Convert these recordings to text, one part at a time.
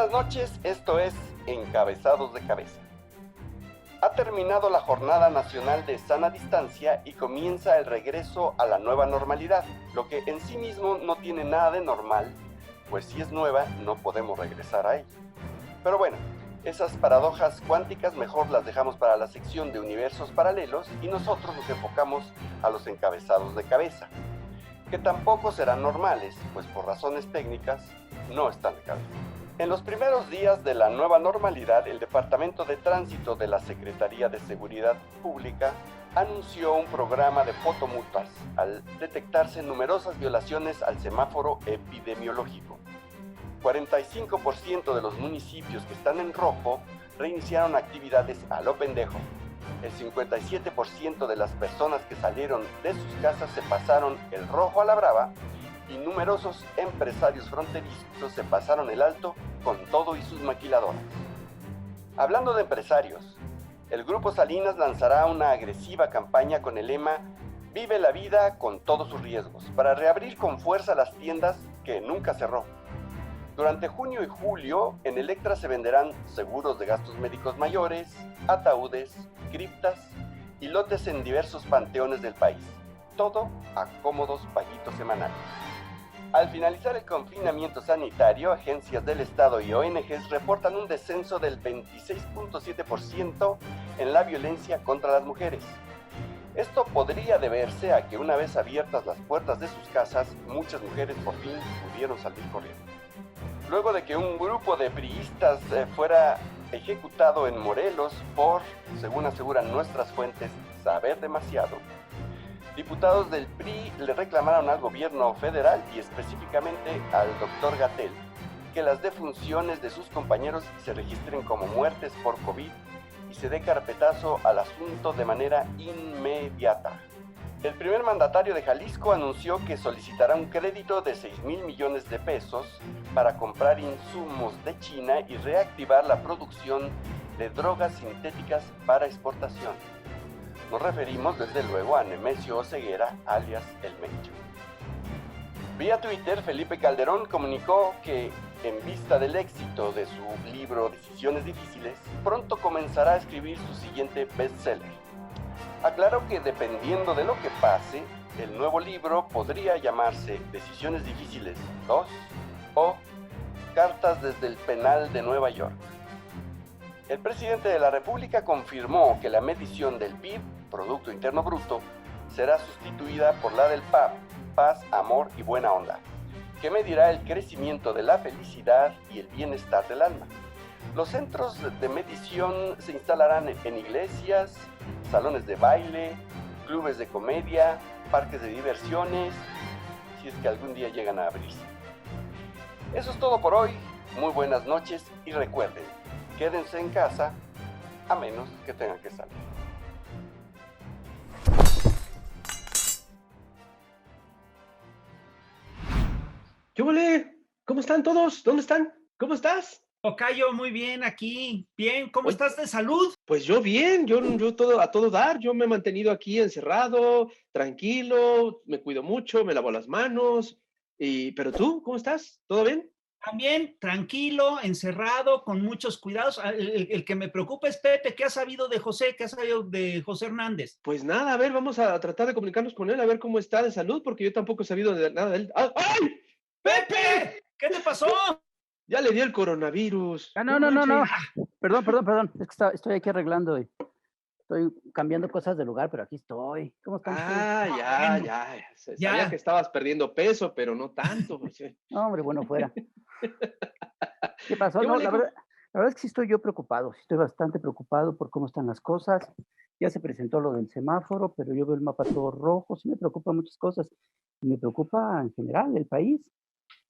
Buenas noches, esto es Encabezados de Cabeza. Ha terminado la Jornada Nacional de Sana Distancia y comienza el regreso a la nueva normalidad, lo que en sí mismo no tiene nada de normal, pues si es nueva no podemos regresar a ella. Pero bueno, esas paradojas cuánticas mejor las dejamos para la sección de universos paralelos y nosotros nos enfocamos a los encabezados de cabeza, que tampoco serán normales, pues por razones técnicas no están de cabeza. En los primeros días de la nueva normalidad, el Departamento de Tránsito de la Secretaría de Seguridad Pública anunció un programa de fotomultas al detectarse numerosas violaciones al semáforo epidemiológico. 45% de los municipios que están en rojo reiniciaron actividades a lo pendejo. El 57% de las personas que salieron de sus casas se pasaron el rojo a la brava y numerosos empresarios fronterizos se pasaron el alto con todo y sus maquiladoras. Hablando de empresarios, el Grupo Salinas lanzará una agresiva campaña con el lema "Vive la vida con todos sus riesgos" para reabrir con fuerza las tiendas que nunca cerró. Durante junio y julio, en Electra se venderán seguros de gastos médicos mayores, ataúdes, criptas y lotes en diversos panteones del país. Todo a cómodos paguitos semanales. Al finalizar el confinamiento sanitario, agencias del Estado y ONGs reportan un descenso del 26.7% en la violencia contra las mujeres. Esto podría deberse a que una vez abiertas las puertas de sus casas, muchas mujeres por fin pudieron salir corriendo. Luego de que un grupo de priistas fuera ejecutado en Morelos por, según aseguran nuestras fuentes, saber demasiado, diputados del PRI le reclamaron al gobierno federal y específicamente al doctor Gatell que las defunciones de sus compañeros se registren como muertes por COVID y se dé carpetazo al asunto de manera inmediata. El primer mandatario de Jalisco anunció que solicitará un crédito de 6,000 millones de pesos para comprar insumos de China y reactivar la producción de drogas sintéticas para exportación. Nos referimos desde luego a Nemesio Oseguera, alias El Mencho. Vía Twitter, Felipe Calderón comunicó que, en vista del éxito de su libro Decisiones Difíciles, pronto comenzará a escribir su siguiente bestseller. Aclaró que dependiendo de lo que pase, el nuevo libro podría llamarse Decisiones Difíciles 2 o Cartas desde el Penal de Nueva York. El presidente de la República confirmó que la medición del PIB, Producto Interno Bruto, será sustituida por la del PAB, Paz, Amor y Buena Onda, que medirá el crecimiento de la felicidad y el bienestar del alma. Los centros de medición se instalarán en iglesias, salones de baile, clubes de comedia, parques de diversiones, si es que algún día llegan a abrirse. Eso es todo por hoy, muy buenas noches y recuerden, quédense en casa a menos que tengan que salir. ¿Qué huele? ¿Cómo están todos? ¿Dónde están? ¿Cómo estás? Tocayo, muy bien aquí. Bien, ¿cómo Oye, estás de salud? Pues yo bien, yo todo a todo dar, yo me he mantenido aquí encerrado, tranquilo, me cuido mucho, me lavo las manos, pero tú, ¿cómo estás? ¿Todo bien? También tranquilo, encerrado, con muchos cuidados. El que me preocupa es Pepe. ¿Qué has sabido de José? ¿Qué has sabido de José Hernández? Pues nada, a ver, vamos a tratar de comunicarnos con él, a ver cómo está de salud, porque yo tampoco he sabido de nada de él. ¡Ay! ¡Pepe! ¡Pepe! ¿Qué te pasó? Ya le dio el coronavirus. Ah, No no. manches. Perdón. Es que estoy aquí arreglando y estoy cambiando cosas de lugar, pero aquí estoy. ¿Cómo están ustedes? Bueno, Ya. Sabía ya. que estabas perdiendo peso, pero no tanto. José. No, hombre, bueno, fuera. ¿Qué pasó? ¿Qué No, huele? la verdad es que sí estoy yo preocupado, sí estoy bastante preocupado por cómo están las cosas. Ya se presentó lo del semáforo, pero yo veo el mapa todo rojo, sí me preocupan muchas cosas. Y me preocupa en general el país.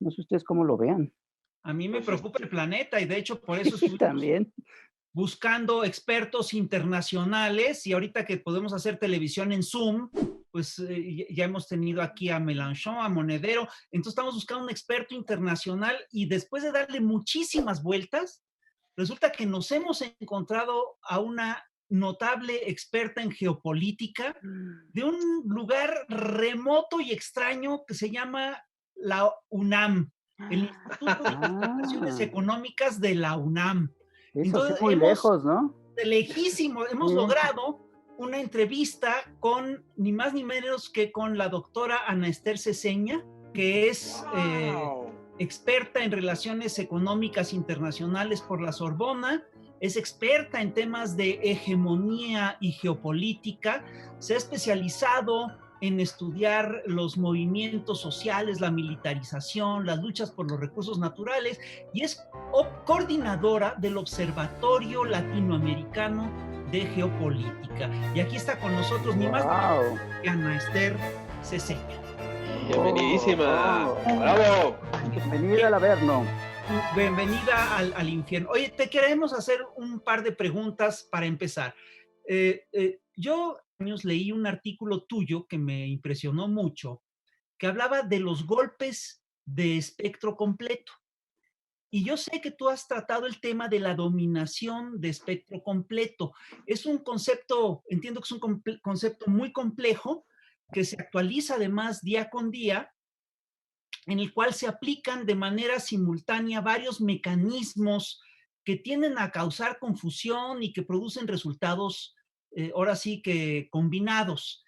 No sé ustedes cómo lo vean. A mí me Pues preocupa el planeta y de hecho por eso Sí, estuvimos también. buscando expertos internacionales y ahorita que podemos hacer televisión en Zoom, pues ya hemos tenido aquí a Mélenchon, a Monedero, entonces estamos buscando un experto internacional y después de darle muchísimas vueltas, resulta que nos hemos encontrado a una notable experta en geopolítica de un lugar remoto y extraño que se llama la UNAM. el Instituto de Investigaciones Ah, Económicas de la UNAM. eso sí, Entonces, muy lejos, ¿no? de lejísimo, hemos Sí. logrado una entrevista con ni más ni menos que con la doctora Ana Esther Ceseña, que es ¡Wow! experta en relaciones económicas internacionales por la Sorbona, es experta en temas de hegemonía y geopolítica, se ha especializado en estudiar los movimientos sociales, la militarización, las luchas por los recursos naturales y es coordinadora del Observatorio Latinoamericano de Geopolítica. Y aquí está con nosotros ni más ni menos Wow. que Ana Esther Ceseña. Bienvenidísima. Oh. ¡Bravo! Bienvenida al Averno. Bienvenida al infierno. Oye, te queremos hacer un par de preguntas para empezar. Yo años leí un artículo tuyo que me impresionó mucho, que hablaba de los golpes de espectro completo. Y yo sé que tú has tratado el tema de la dominación de espectro completo. Es un concepto, entiendo que es un concepto muy complejo, que se actualiza además día con día, en el cual se aplican de manera simultánea varios mecanismos que tienden a causar confusión y que producen resultados, ahora sí que combinados.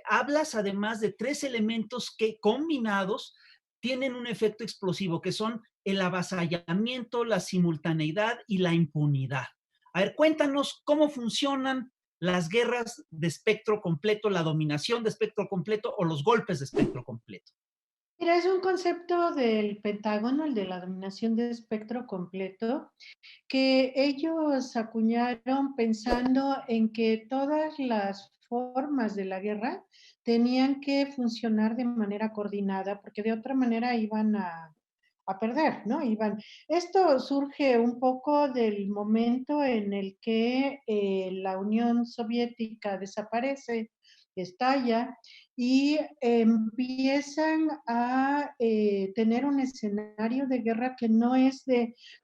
Hablas además de tres elementos que combinados tienen un efecto explosivo, que son el avasallamiento, la simultaneidad y la impunidad. A ver, cuéntanos cómo funcionan las guerras de espectro completo, la dominación de espectro completo o los golpes de espectro completo. Mira, es un concepto del Pentágono, el de la dominación de espectro completo, que ellos acuñaron pensando en que todas las formas de la guerra tenían que funcionar de manera coordinada, porque de otra manera iban a perder, ¿no? Esto surge un poco del momento en el que la Unión Soviética desaparece, estalla y empiezan a tener un escenario de guerra que no es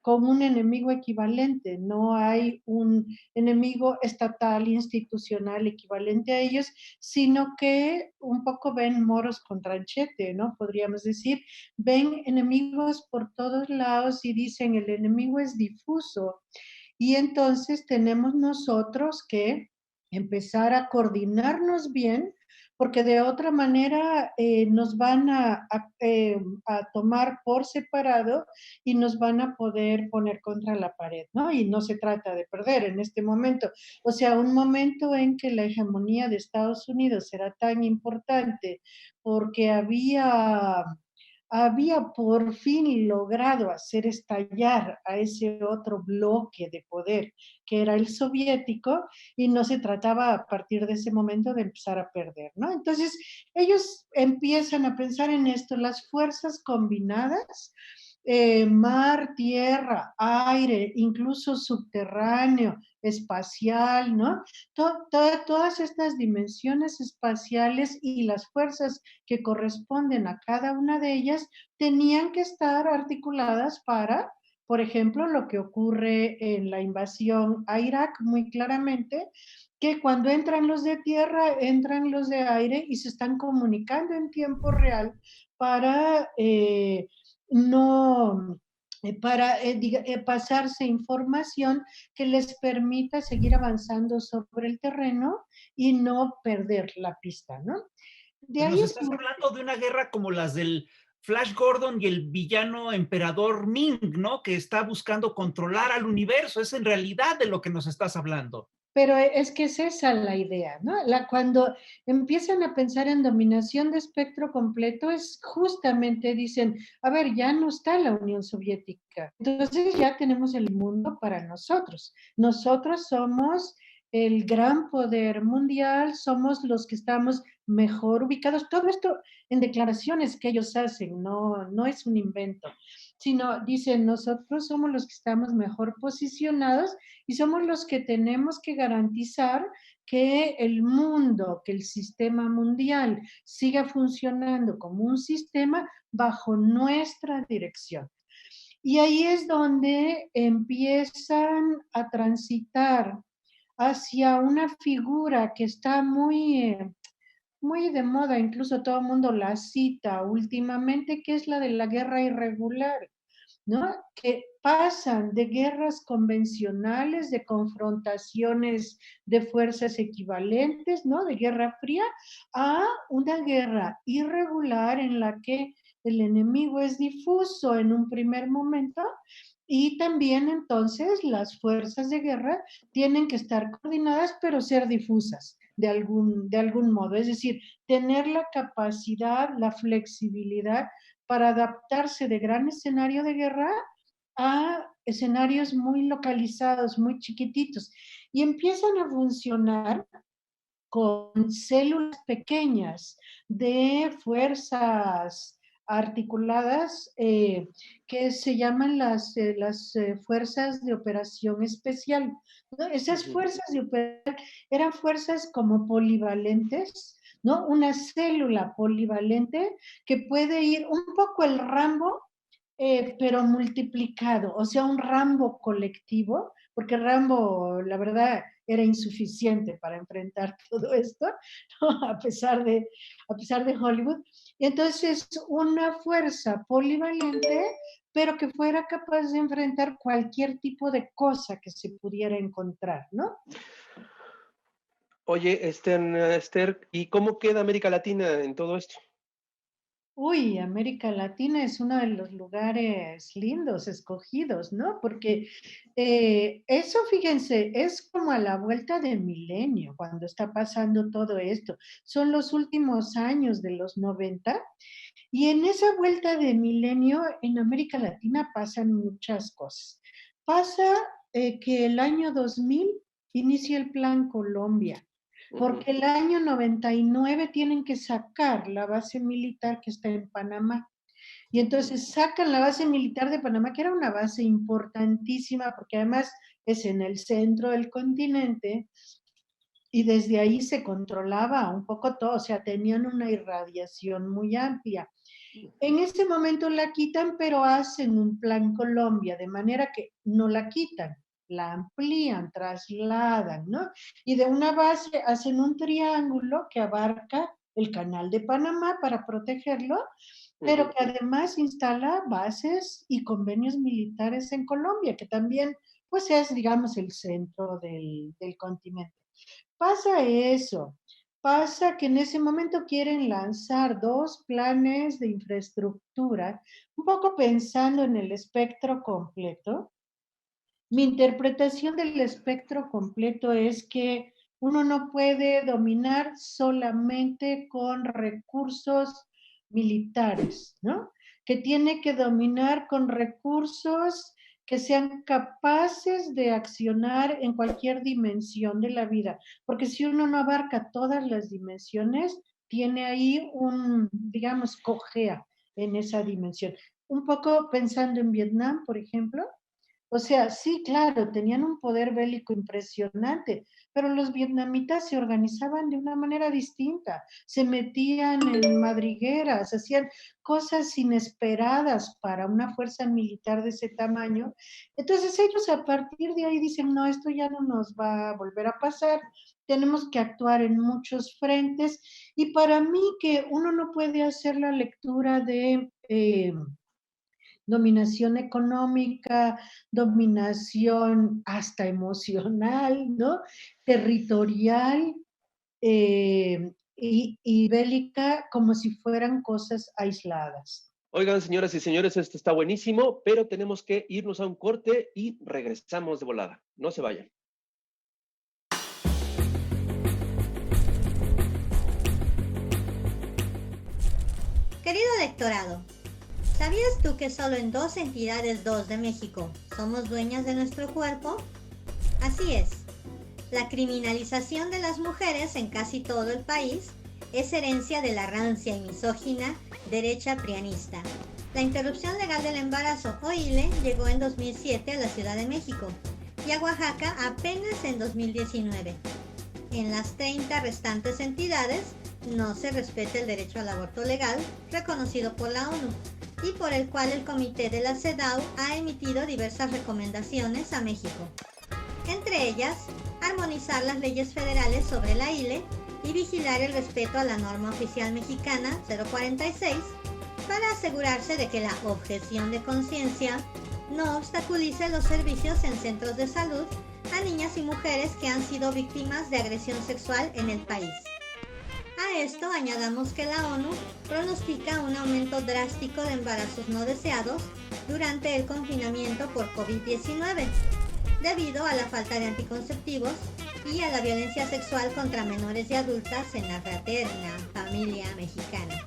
con un enemigo equivalente, no hay un enemigo estatal, institucional equivalente a ellos, sino que un poco ven moros con tranchete, ¿no? Podríamos decir, ven enemigos por todos lados y dicen el enemigo es difuso. Y entonces tenemos nosotros que empezar a coordinarnos bien, porque de otra manera nos van a tomar por separado y nos van a poder poner contra la pared, ¿no? Y no se trata de perder en este momento. O sea, un momento en que la hegemonía de Estados Unidos era tan importante porque había por fin logrado hacer estallar a ese otro bloque de poder que era el soviético y no se trataba a partir de ese momento de empezar a perder, ¿no? Entonces ellos empiezan a pensar en esto, las fuerzas combinadas, mar, tierra, aire, incluso subterráneo, espacial, ¿no? Todas estas dimensiones espaciales y las fuerzas que corresponden a cada una de ellas tenían que estar articuladas para, por ejemplo, lo que ocurre en la invasión a Irak muy claramente, que cuando entran los de tierra, entran los de aire y se están comunicando en tiempo real para no pasarse información que les permita seguir avanzando sobre el terreno y no perder la pista, ¿no? De ahí Nos estás surge, hablando de una guerra como las del Flash Gordon y el villano emperador Ming, ¿no? Que está buscando controlar al universo. Es en realidad de lo que nos estás hablando. pero es que es esa la idea, ¿no? Cuando empiezan a pensar en dominación de espectro completo, es justamente dicen, a ver, ya no está la Unión Soviética, entonces ya tenemos el mundo para nosotros. Nosotros somos el gran poder mundial, somos los que estamos mejor ubicados. Todo esto en declaraciones que ellos hacen, no es un invento, sino dicen, nosotros somos los que estamos mejor posicionados y somos los que tenemos que garantizar que el mundo, que el sistema mundial siga funcionando como un sistema bajo nuestra dirección. Y ahí es donde empiezan a transitar hacia una figura que está muy muy de moda, incluso todo el mundo la cita últimamente, que es la de la guerra irregular, ¿no? Que pasan de guerras convencionales, de confrontaciones de fuerzas equivalentes, ¿no? De Guerra Fría, a una guerra irregular en la que el enemigo es difuso en un primer momento y también entonces las fuerzas de guerra tienen que estar coordinadas pero ser difusas de algún modo, es decir, tener la capacidad, la flexibilidad para adaptarse de gran escenario de guerra a escenarios muy localizados, muy chiquititos, y empiezan a funcionar con células pequeñas de fuerzas articuladas que se llaman las fuerzas de operación especial, ¿no? Esas fuerzas de operación eran fuerzas como polivalentes, ¿no? Una célula polivalente que puede ir un poco el Rambo, pero multiplicado, o sea, un Rambo colectivo, porque Rambo, la verdad, era insuficiente para enfrentar todo esto, ¿no? A pesar de Hollywood. Y entonces, una fuerza polivalente, pero que fuera capaz de enfrentar cualquier tipo de cosa que se pudiera encontrar, ¿no? Oye, Esther, ¿y cómo queda América Latina en todo esto? Uy, América Latina es uno de los lugares lindos, escogidos, ¿no? Porque eso, fíjense, es como a la vuelta del milenio cuando está pasando todo esto. Son los últimos años de los 90 y en esa vuelta de milenio en América Latina pasan muchas cosas. Pasa que el año 2000 inicia el Plan Colombia, porque el año 99 tienen que sacar la base militar que está en Panamá. Y entonces sacan la base militar de Panamá, que era una base importantísima, porque además es en el centro del continente, y desde ahí se controlaba un poco todo, o sea, tenían una irradiación muy amplia. En este momento la quitan, pero hacen un Plan Colombia, de manera que no la quitan, la amplían, trasladan, ¿no? Y de una base hacen un triángulo que abarca el Canal de Panamá para protegerlo, pero que además instala bases y convenios militares en Colombia, que también pues es, digamos, el centro del continente. Pasa eso, pasa que en ese momento quieren lanzar dos planes de infraestructura, un poco pensando en el espectro completo. Mi interpretación del espectro completo es que uno no puede dominar solamente con recursos militares, ¿no? Que tiene que dominar con recursos que sean capaces de accionar en cualquier dimensión de la vida, porque si uno no abarca todas las dimensiones, tiene ahí digamos, cojea en esa dimensión. Un poco pensando en Vietnam, por ejemplo, o sea, sí, claro, tenían un poder bélico impresionante, pero los vietnamitas se organizaban de una manera distinta, se metían en madrigueras, hacían cosas inesperadas para una fuerza militar de ese tamaño. Entonces ellos a partir de ahí dicen, no, esto ya no nos va a volver a pasar, tenemos que actuar en muchos frentes y para mí que uno no puede hacer la lectura de dominación económica, dominación hasta emocional, ¿no? Territorial y bélica como si fueran cosas aisladas. Oigan, señoras y señores, esto está buenísimo, pero tenemos que irnos a un corte y regresamos de volada. No se vayan. Querido lectorado, ¿sabías tú que solo en 2 entidades 2 de México somos dueñas de nuestro cuerpo? Así es. La criminalización de las mujeres en casi todo el país es herencia de la rancia y misógina derecha prianista. La interrupción legal del embarazo, o ILE, llegó en 2007 a la Ciudad de México y a Oaxaca apenas en 2019. En las 30 restantes entidades no se respeta el derecho al aborto legal reconocido por la ONU y por el cual el comité de la CEDAW ha emitido diversas recomendaciones a México. Entre ellas, armonizar las leyes federales sobre la ILE y vigilar el respeto a la norma oficial mexicana 046 para asegurarse de que la objeción de conciencia no obstaculice los servicios en centros de salud a niñas y mujeres que han sido víctimas de agresión sexual en el país. A esto añadamos que la ONU pronostica un aumento drástico de embarazos no deseados durante el confinamiento por COVID-19, debido a la falta de anticonceptivos y a la violencia sexual contra menores y adultas en la fraterna familia mexicana.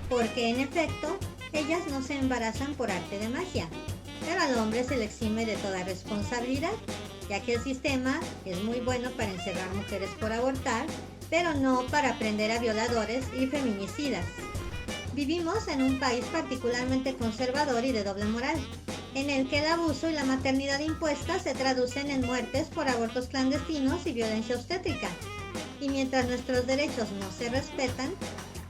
Porque en efecto, ellas no se embarazan por arte de magia, pero al hombre se le exime de toda responsabilidad, ya que el sistema es muy bueno para encerrar mujeres por abortar, pero no para prender a violadores y feminicidas. Vivimos en un país particularmente conservador y de doble moral, en el que el abuso y la maternidad impuesta se traducen en muertes por abortos clandestinos y violencia obstétrica. Y mientras nuestros derechos no se respetan,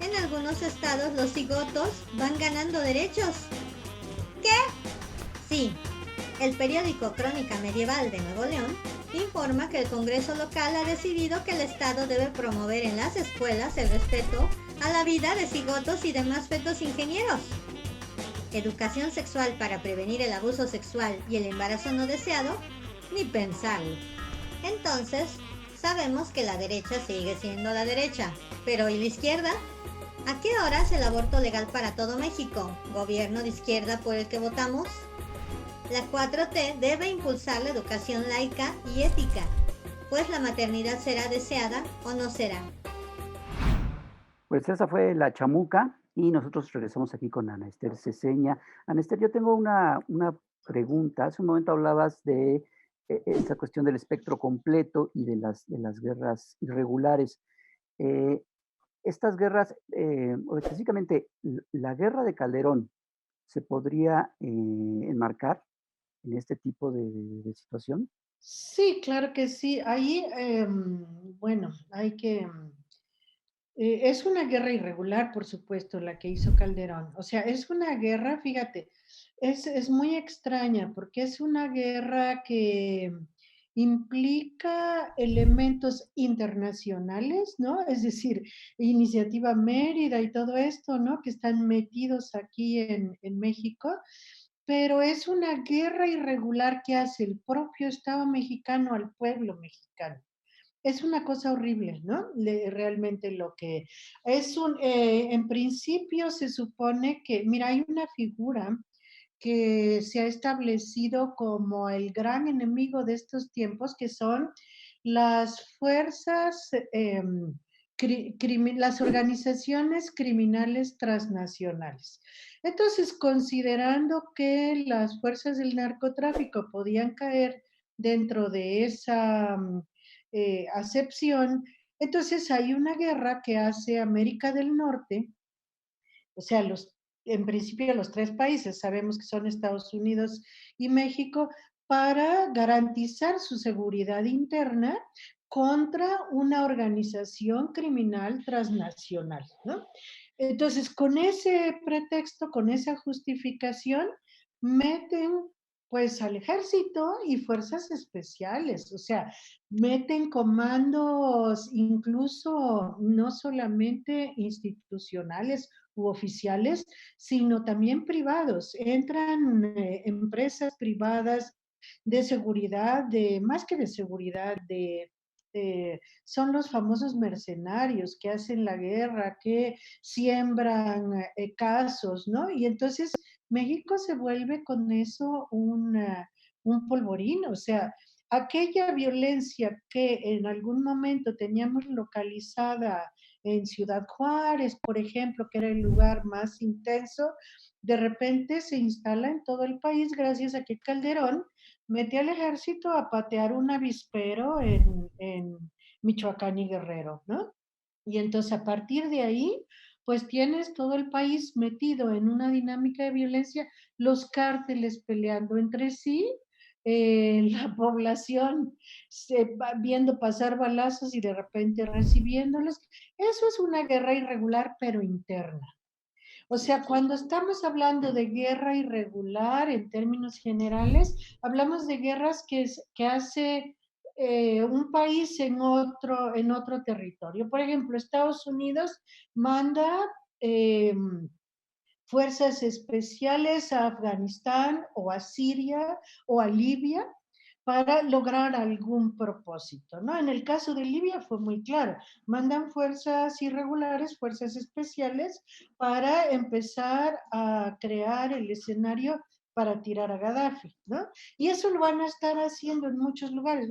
en algunos estados los cigotos van ganando derechos. ¿Qué? Sí, el periódico Crónica Medieval de Nuevo León informa que el Congreso local ha decidido que el Estado debe promover en las escuelas el respeto a la vida de cigotos y demás fetos ingenieros. Educación sexual para prevenir el abuso sexual y el embarazo no deseado, ni pensarlo. Entonces, sabemos que la derecha sigue siendo la derecha, pero ¿y la izquierda? ¿A qué horas el aborto legal para todo México? ¿Gobierno de izquierda por el que votamos? La 4T debe impulsar la educación laica y ética, pues la maternidad será deseada o no será. Pues esa fue La Chamuca y nosotros regresamos aquí con Ana Ester Ceseña. Ana Ester, yo tengo una pregunta. Hace un momento hablabas de esa cuestión del espectro completo y de las guerras irregulares. Estas guerras, o específicamente la guerra de Calderón, ¿se podría enmarcar en este tipo de situación? Sí, claro que sí. Ahí, bueno, hay que... es una guerra irregular, por supuesto, la que hizo Calderón. O sea, es una guerra, fíjate, es muy extraña porque es una guerra que implica elementos internacionales, ¿no? Es decir, Iniciativa Mérida y todo esto, ¿no? Que están metidos aquí en México, pero es una guerra irregular que hace el propio Estado mexicano al pueblo mexicano. Es una cosa horrible, ¿no? Realmente lo que es en principio se supone que, mira, hay una figura que se ha establecido como el gran enemigo de estos tiempos, que son las fuerzas, las organizaciones criminales transnacionales. Entonces, considerando que las fuerzas del narcotráfico podían caer dentro de esa acepción, entonces hay una guerra que hace América del Norte, o sea, en principio los tres países, sabemos que son Estados Unidos y México, para garantizar su seguridad interna contra una organización criminal transnacional, ¿no? Entonces, con ese pretexto, con esa justificación, meten pues al ejército y fuerzas especiales, o sea, meten comandos incluso no solamente institucionales u oficiales, sino también privados. Entran empresas privadas de seguridad, más que de seguridad, son los famosos mercenarios que hacen la guerra, que siembran casos, ¿no? Y entonces México se vuelve con eso un polvorín, o sea, aquella violencia que en algún momento teníamos localizada en Ciudad Juárez, por ejemplo, que era el lugar más intenso, de repente se instala en todo el país gracias a que Calderón metió al ejército a patear un avispero en Michoacán y Guerrero, ¿no? Y entonces a partir de ahí, pues tienes todo el país metido en una dinámica de violencia, los cárteles peleando entre sí, la población viendo pasar balazos y de repente recibiéndolos. Eso es una guerra irregular, pero interna. O sea, cuando estamos hablando de guerra irregular en términos generales, hablamos de guerras que hace un país en otro territorio. Por ejemplo, Estados Unidos manda fuerzas especiales a Afganistán o a Siria o a Libia para lograr algún propósito, ¿no? En el caso de Libia fue muy claro, mandan fuerzas irregulares, fuerzas especiales para empezar a crear el escenario para tirar a Gaddafi, ¿no? Y eso lo van a estar haciendo en muchos lugares.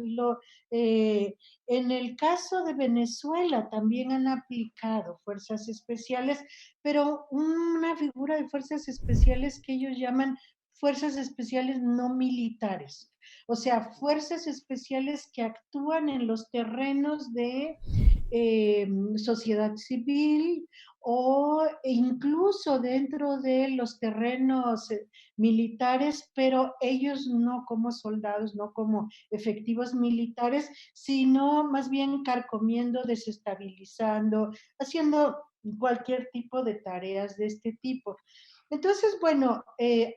En el caso de Venezuela también han aplicado fuerzas especiales, pero una figura de fuerzas especiales que ellos llaman fuerzas especiales no militares, o sea, fuerzas especiales que actúan en los terrenos de sociedad civil o incluso dentro de los terrenos militares, pero ellos no como soldados, no como efectivos militares, sino más bien carcomiendo, desestabilizando, haciendo cualquier tipo de tareas de este tipo. Entonces, bueno,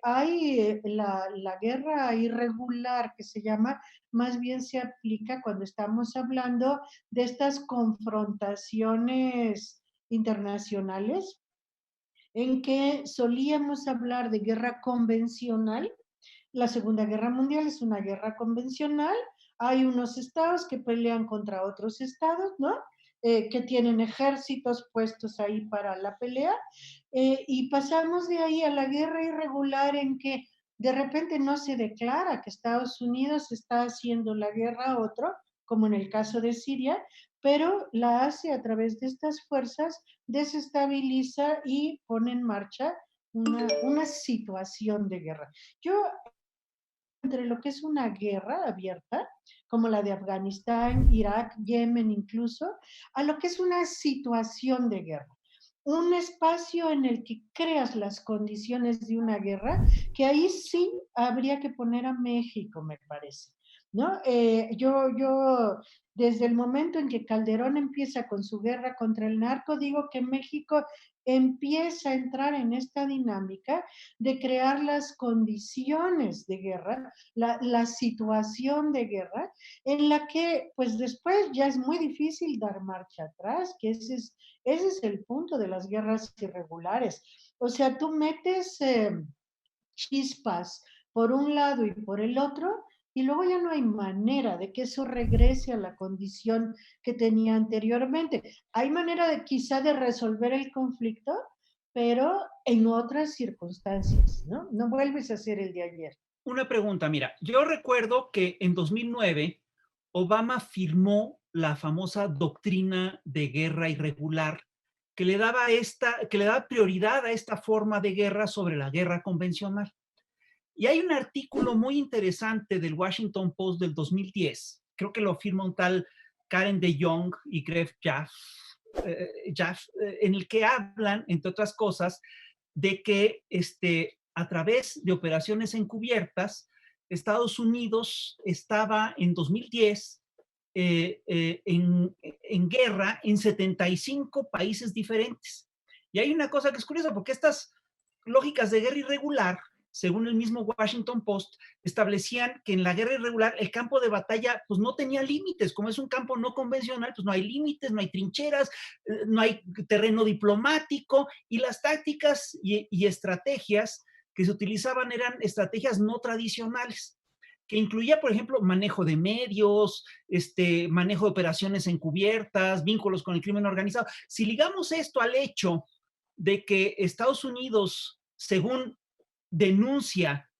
hay la guerra irregular que se llama, más bien se aplica cuando estamos hablando de estas confrontaciones internacionales en que solíamos hablar de guerra convencional. La Segunda Guerra Mundial es una guerra convencional. Hay unos estados que pelean contra otros estados, ¿no? Que tienen ejércitos puestos ahí para la pelea. Y pasamos de ahí a la guerra irregular en que de repente no se declara que Estados Unidos está haciendo la guerra a otro, como en el caso de Siria, pero la hace a través de estas fuerzas, desestabiliza y pone en marcha una situación de guerra. Yo entre lo que es una guerra abierta, como la de Afganistán, Irak, Yemen incluso, a lo que es una situación de guerra. Un espacio en el que creas las condiciones de una guerra, que ahí sí habría que poner a México, me parece. ¿No? Desde el momento en que Calderón empieza con su guerra contra el narco, digo que México empieza a entrar en esta dinámica de crear las condiciones de guerra, la situación de guerra, en la que pues después ya es muy difícil dar marcha atrás, que ese es el punto de las guerras irregulares. O sea, tú metes chispas por un lado y por el otro, y luego ya no hay manera de que eso regrese a la condición que tenía anteriormente. Hay manera de quizá de resolver el conflicto, pero en otras circunstancias, ¿no? No vuelves a ser el de ayer. Una pregunta, mira, yo recuerdo que en 2009 Obama firmó la famosa doctrina de guerra irregular que le daba prioridad a esta forma de guerra sobre la guerra convencional. Y hay un artículo muy interesante del Washington Post del 2010, creo que lo firma un tal Karen de Jong y Greg Jaff, en el que hablan, entre otras cosas, de que a través de operaciones encubiertas, Estados Unidos estaba en 2010 en guerra en 75 países diferentes. Y hay una cosa que es curiosa, porque estas lógicas de guerra irregular, según el mismo Washington Post, establecían que en la guerra irregular el campo de batalla pues no tenía límites, como es un campo no convencional, pues no hay límites, no hay trincheras, no hay terreno diplomático, y las tácticas y estrategias que se utilizaban eran estrategias no tradicionales, que incluía, por ejemplo, manejo de medios, manejo de operaciones encubiertas, vínculos con el crimen organizado. Si ligamos esto al hecho de que Estados Unidos, según denuncia,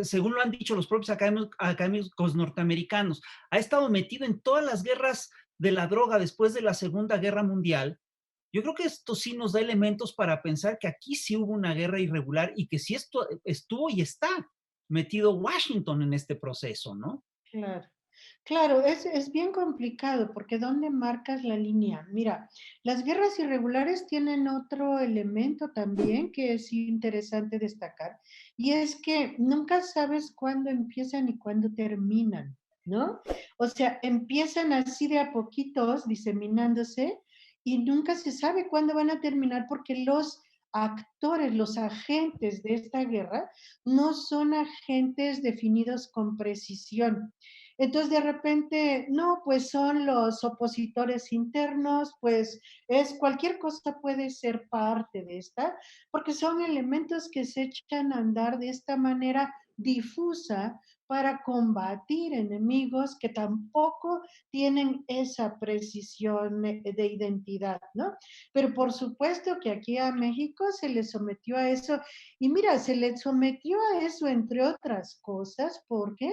según lo han dicho los propios académicos norteamericanos, ha estado metido en todas las guerras de la droga después de la Segunda Guerra Mundial, yo creo que esto sí nos da elementos para pensar que aquí sí hubo una guerra irregular y que sí estuvo y está metido Washington en este proceso, ¿no? Claro. Claro, es bien complicado porque ¿dónde marcas la línea? Mira, las guerras irregulares tienen otro elemento también que es interesante destacar y es que nunca sabes cuándo empiezan y cuándo terminan, ¿no? O sea, empiezan así de a poquitos diseminándose y nunca se sabe cuándo van a terminar porque los actores, los agentes de esta guerra no son agentes definidos con precisión. Entonces de repente, no, pues son los opositores internos, pues es cualquier cosa puede ser parte de esta, porque son elementos que se echan a andar de esta manera difusa para combatir enemigos que tampoco tienen esa precisión de identidad, ¿no? Pero por supuesto que aquí a México se le sometió a eso, y mira, se le sometió a eso entre otras cosas porque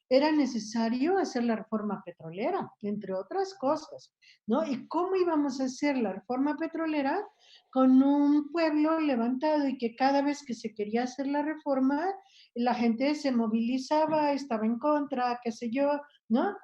era necesario hacer la reforma petrolera, entre otras cosas, ¿no? ¿Y cómo íbamos a hacer la reforma petrolera con un pueblo levantado y que cada vez que se quería hacer la reforma, la gente se movilizaba, estaba en contra, qué sé yo, ¿no?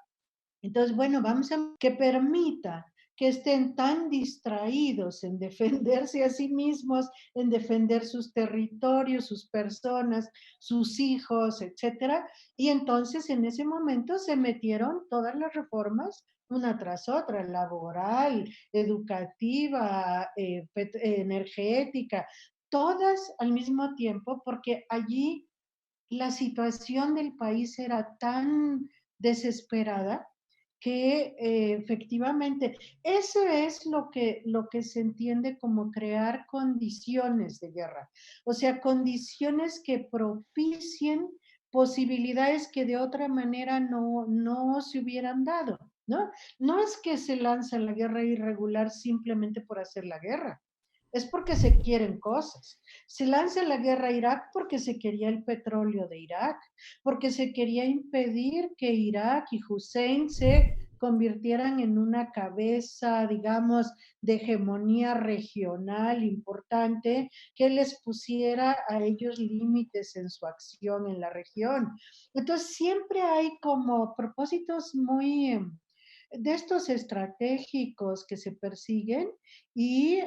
Entonces, bueno, vamos a que permita que estén tan distraídos en defenderse a sí mismos, en defender sus territorios, sus personas, sus hijos, etcétera. Y entonces en ese momento se metieron todas las reformas una tras otra, laboral, educativa, energética, todas al mismo tiempo, porque allí la situación del país era tan desesperada que efectivamente eso es lo que se entiende como crear condiciones de guerra, o sea, condiciones que propicien posibilidades que de otra manera no se hubieran dado, ¿no? No es que se lanza la guerra irregular simplemente por hacer la guerra, es porque se quieren cosas. Se lanza la guerra a Irak porque se quería el petróleo de Irak, porque se quería impedir que Irak y Hussein se convirtieran en una cabeza, digamos, de hegemonía regional importante que les pusiera a ellos límites en su acción en la región. Entonces, siempre hay como propósitos muy de estos estratégicos que se persiguen y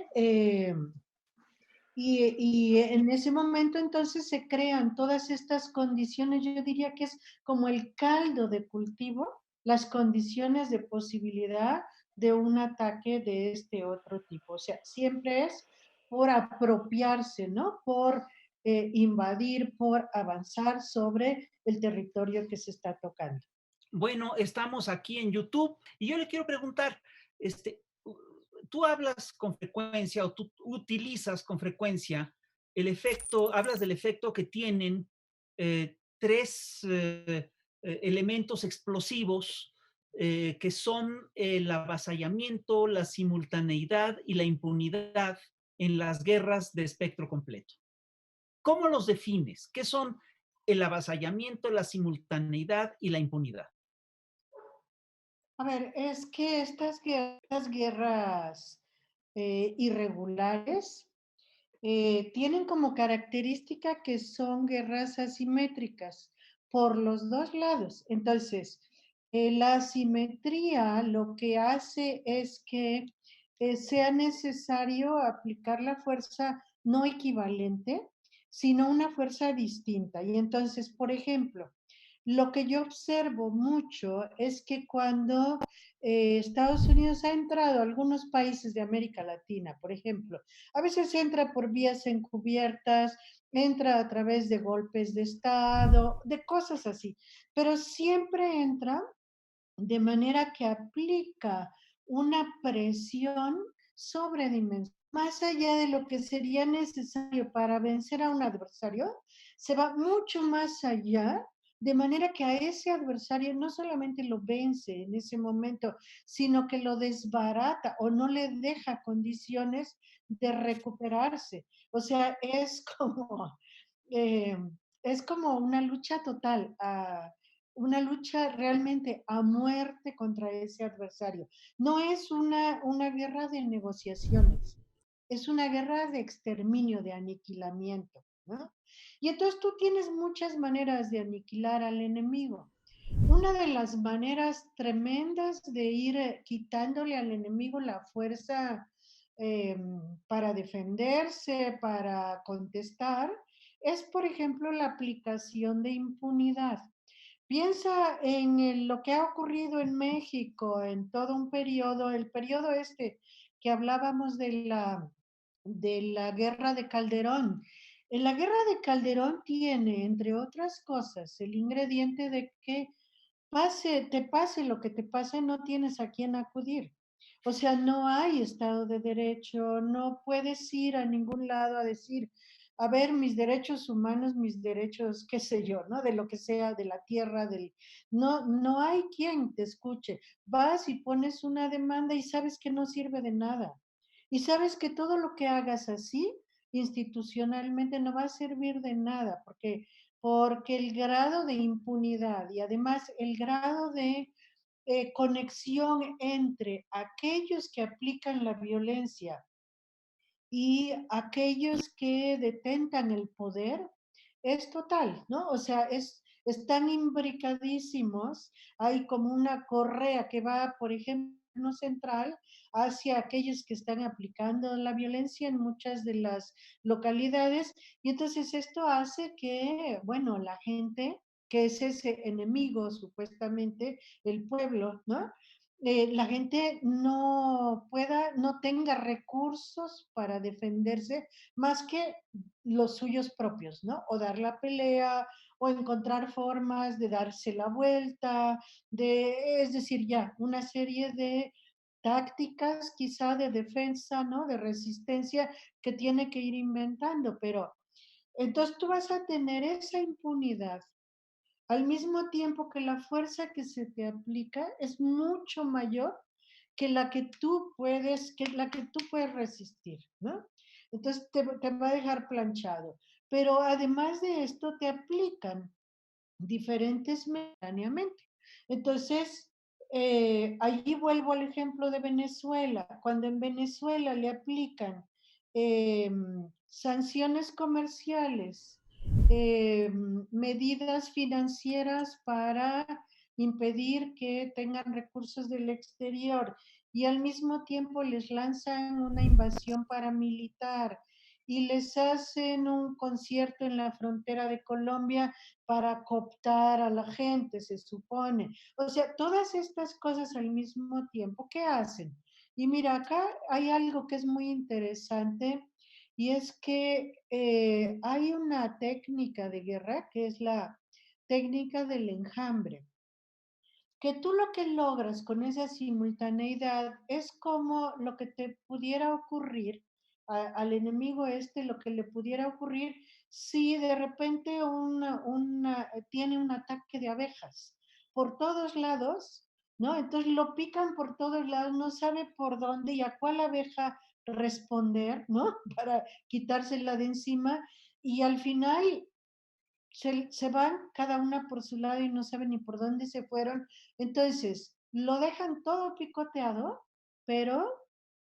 y en ese momento entonces se crean todas estas condiciones, yo diría que es como el caldo de cultivo, las condiciones de posibilidad de un ataque de este otro tipo. O sea, siempre es por apropiarse, ¿no? Por invadir, por avanzar sobre el territorio que se está tocando. Bueno, estamos aquí en YouTube y yo le quiero preguntar, tú hablas con frecuencia o tú utilizas con frecuencia el efecto, hablas del efecto que tienen tres elementos explosivos que son el avasallamiento, la simultaneidad y la impunidad en las guerras de espectro completo. ¿Cómo los defines? ¿Qué son el avasallamiento, la simultaneidad y la impunidad? A ver, es que estas guerras irregulares tienen como característica que son guerras asimétricas por los dos lados. Entonces, la asimetría lo que hace es que sea necesario aplicar la fuerza no equivalente, sino una fuerza distinta. Y entonces, por ejemplo, lo que yo observo mucho es que cuando Estados Unidos ha entrado a algunos países de América Latina, por ejemplo, a veces entra por vías encubiertas, entra a través de golpes de Estado, de cosas así, pero siempre entra de manera que aplica una presión sobredimensionada. Más allá de lo que sería necesario para vencer a un adversario, se va mucho más allá, de manera que a ese adversario no solamente lo vence en ese momento, sino que lo desbarata o no le deja condiciones de recuperarse. O sea, eh, es como una lucha total, una lucha realmente a muerte contra ese adversario. No es una guerra de negociaciones, es una guerra de exterminio, de aniquilamiento, ¿no? Y entonces tú tienes muchas maneras de aniquilar al enemigo. Una de las maneras tremendas de ir quitándole al enemigo la fuerza eh, para defenderse, para contestar, es, por ejemplo, la aplicación de impunidad. Piensa en lo que ha ocurrido en México en todo un periodo, el periodo este que hablábamos de la guerra de Calderón. En la guerra de Calderón tiene, entre otras cosas, el ingrediente de que te pase lo que te pase, no tienes a quién acudir. O sea, no hay Estado de Derecho, no puedes ir a ningún lado a decir, a ver, mis derechos humanos, mis derechos, qué sé yo, ¿no? De lo que sea, de la tierra, No, no hay quien te escuche. Vas y pones una demanda y sabes que no sirve de nada. Y sabes que todo lo que hagas así, institucionalmente, no va a servir de nada, porque el grado de impunidad y además el grado de conexión entre aquellos que aplican la violencia y aquellos que detentan el poder es total, ¿no? O sea, están imbricadísimos, hay como una correa que va, por ejemplo, no central hacia aquellos que están aplicando la violencia en muchas de las localidades y entonces esto hace que, bueno, la gente, que es ese enemigo supuestamente, el pueblo, ¿no? La gente no tenga recursos para defenderse más que los suyos propios, ¿no? O dar la pelea, o encontrar formas de darse la vuelta, es decir, ya, una serie de tácticas quizá de defensa, ¿no? De resistencia que tiene que ir inventando, pero entonces tú vas a tener esa impunidad al mismo tiempo que la fuerza que se te aplica es mucho mayor que la que tú puedes resistir, ¿no? Entonces te va a dejar planchado. Pero además de esto, te aplican diferentes mecánicamente. Entonces, allí vuelvo al ejemplo de Venezuela. Cuando en Venezuela le aplican eh, sanciones comerciales, medidas financieras para impedir que tengan recursos del exterior y al mismo tiempo les lanzan una invasión paramilitar y les hacen un concierto en la frontera de Colombia para cooptar a la gente, se supone. O sea, todas estas cosas al mismo tiempo, ¿qué hacen? Y mira, acá hay algo que es muy interesante y es que hay una técnica de guerra que es la técnica del enjambre, que tú lo que logras con esa simultaneidad es como lo que te pudiera ocurrir al enemigo lo que le pudiera ocurrir si de repente tiene un ataque de abejas por todos lados, ¿no? Entonces lo pican por todos lados, no sabe por dónde y a cuál abeja responder, ¿no? Para quitársela de encima y al final se van cada una por su lado y no saben ni por dónde se fueron. Entonces, lo dejan todo picoteado, pero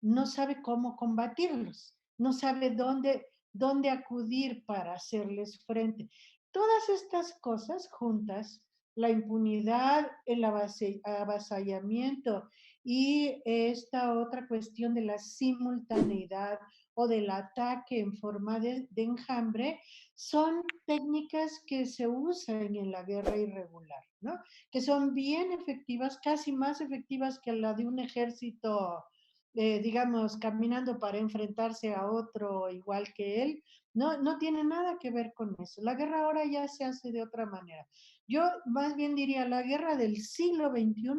no sabe cómo combatirlos, no sabe dónde acudir para hacerles frente. Todas estas cosas juntas, la impunidad, el avasallamiento y esta otra cuestión de la simultaneidad o del ataque en forma de enjambre, son técnicas que se usan en la guerra irregular, ¿no? Que son bien efectivas, casi más efectivas que la de un ejército, digamos, caminando para enfrentarse a otro igual que él. No, no tiene nada que ver con eso. La guerra ahora ya se hace de otra manera. Yo más bien diría, la guerra del siglo XXI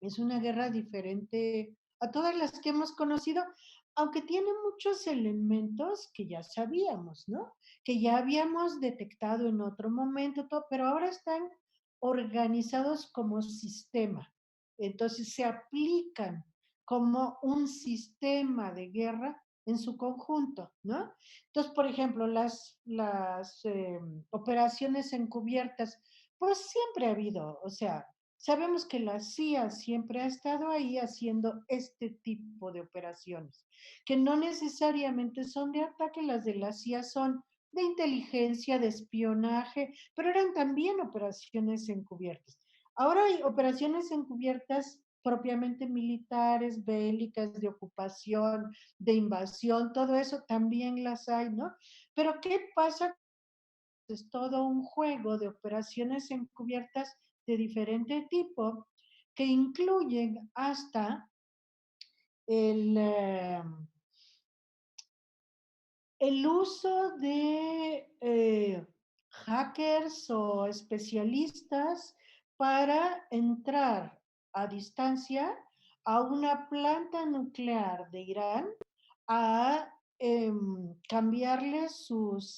es una guerra diferente a todas las que hemos conocido, aunque tiene muchos elementos que ya sabíamos, ¿no? Que ya habíamos detectado en otro momento, todo, pero ahora están organizados como sistema. Entonces se aplican como un sistema de guerra en su conjunto, ¿no? Entonces, por ejemplo, las operaciones encubiertas, pues siempre ha habido, o sea, sabemos que la CIA siempre ha estado ahí haciendo este tipo de operaciones, que no necesariamente son de ataque, las de la CIA son de inteligencia, de espionaje, pero eran también operaciones encubiertas. Ahora hay operaciones encubiertas propiamente militares, bélicas, de ocupación, de invasión, todo eso también las hay, ¿no? Pero ¿qué pasa? Es todo un juego de operaciones encubiertas de diferente tipo que incluyen hasta el, eh, el uso de hackers o especialistas para entrar a distancia a una planta nuclear de Irán a cambiarle sus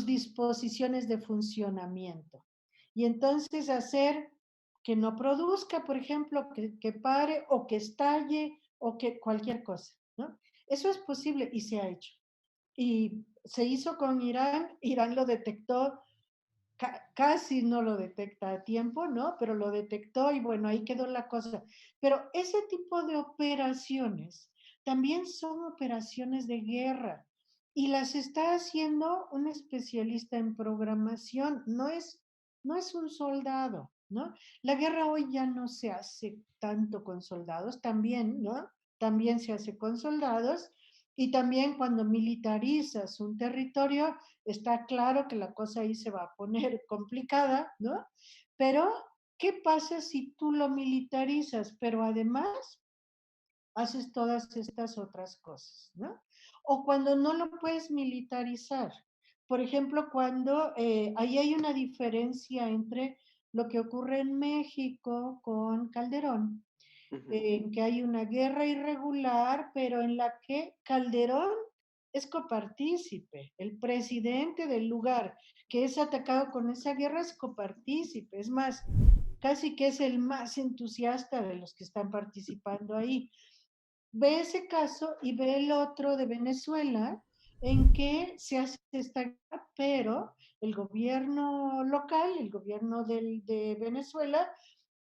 disposiciones de funcionamiento. Y entonces hacer que no produzca, por ejemplo, que pare o que estalle o que cualquier cosa, ¿no? Eso es posible y se ha hecho. Y se hizo con Irán, Irán lo detectó, casi no lo detecta a tiempo, ¿no? Pero lo detectó y bueno, ahí quedó la cosa. Pero ese tipo de operaciones también son operaciones de guerra y las está haciendo un especialista en programación, no es un soldado, ¿no? La guerra hoy ya no se hace tanto con soldados, también, ¿no? También se hace con soldados y también cuando militarizas un territorio, está claro que la cosa ahí se va a poner complicada, ¿no? Pero, ¿qué pasa si tú lo militarizas, pero además haces todas estas otras cosas, ¿no? O cuando no lo puedes militarizar. Por ejemplo, cuando ahí hay una diferencia entre lo que ocurre en México con Calderón, en que hay una guerra irregular, pero en la que Calderón es copartícipe. El presidente del lugar que es atacado con esa guerra es copartícipe. Es más, casi que es el más entusiasta de los que están participando ahí. Ve ese caso y ve el otro de Venezuela, en que se hace esta guerra, pero el gobierno local, el gobierno de Venezuela,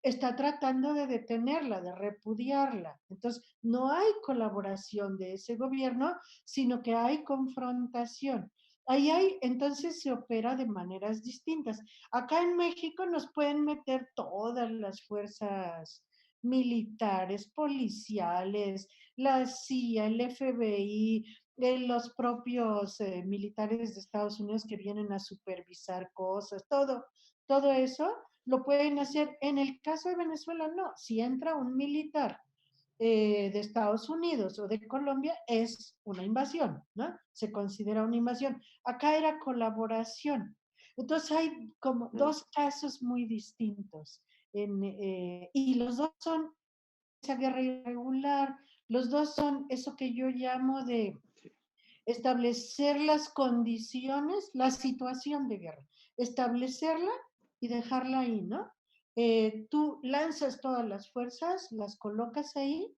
está tratando de detenerla, de repudiarla. Entonces, no hay colaboración de ese gobierno, sino que hay confrontación. Ahí hay, entonces se opera de maneras distintas. Acá en México nos pueden meter todas las fuerzas militares, policiales, la CIA, el FBI, los propios militares de Estados Unidos que vienen a supervisar cosas, todo eso lo pueden hacer. En el caso de Venezuela, no. Si entra un militar de Estados Unidos o de Colombia, es una invasión, ¿no? Se considera una invasión. Acá era colaboración. Entonces hay como dos casos muy distintos. Y los dos son esa guerra irregular, los dos son eso que yo llamo de establecer las condiciones, la situación de guerra, establecerla y dejarla ahí, ¿no? Tú lanzas todas las fuerzas, las colocas ahí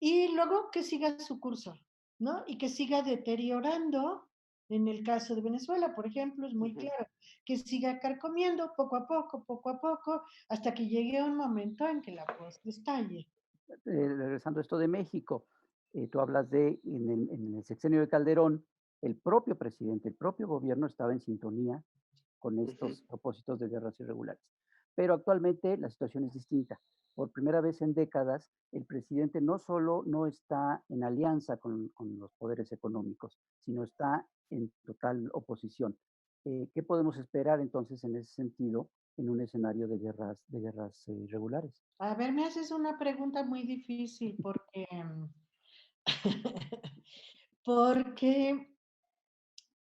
y luego que siga su curso, ¿no? Y que siga deteriorando, en el caso de Venezuela, por ejemplo, es muy claro, que siga carcomiendo poco a poco, hasta que llegue un momento en que la cosa estalle. Regresando a esto de México, tú hablas de en el sexenio de Calderón, el propio presidente, el propio gobierno estaba en sintonía con estos propósitos de guerras irregulares. Pero actualmente la situación es distinta. Por primera vez en décadas, el presidente no solo no está en alianza con los poderes económicos, sino está en total oposición. ¿Qué podemos esperar entonces en ese sentido en un escenario de guerras irregulares? A ver, me haces una pregunta muy difícil porque, porque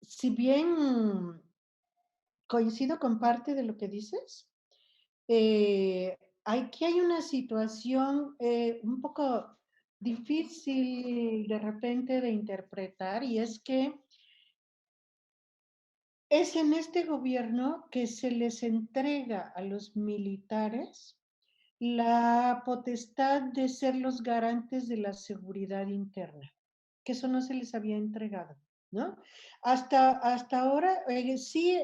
si bien coincido con parte de lo que dices, aquí hay una situación un poco difícil de repente de interpretar y es que es en este gobierno que se les entrega a los militares la potestad de ser los garantes de la seguridad interna, que eso no se les había entregado, ¿no? Hasta ahora, sí,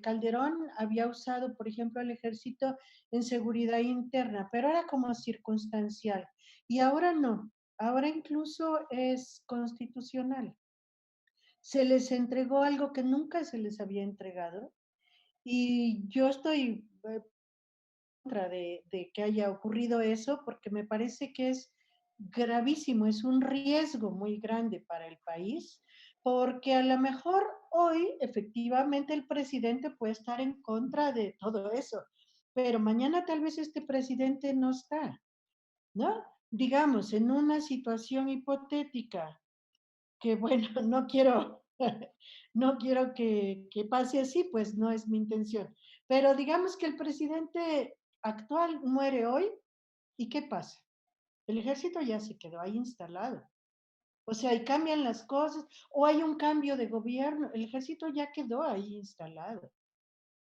Calderón había usado, por ejemplo, el ejército en seguridad interna, pero era como circunstancial. Y ahora no, ahora incluso es constitucional. Se les entregó algo que nunca se les había entregado y yo estoy contra de que haya ocurrido eso porque me parece que es gravísimo, es un riesgo muy grande para el país, porque a lo mejor hoy efectivamente el presidente puede estar en contra de todo eso, pero mañana tal vez este presidente no está, ¿no? Digamos, en una situación hipotética, que bueno, no quiero, no quiero que pase así, pues no es mi intención. Pero digamos que el presidente actual muere hoy, ¿y qué pasa? El ejército ya se quedó ahí instalado. O sea, y cambian las cosas, o hay un cambio de gobierno, el ejército ya quedó ahí instalado,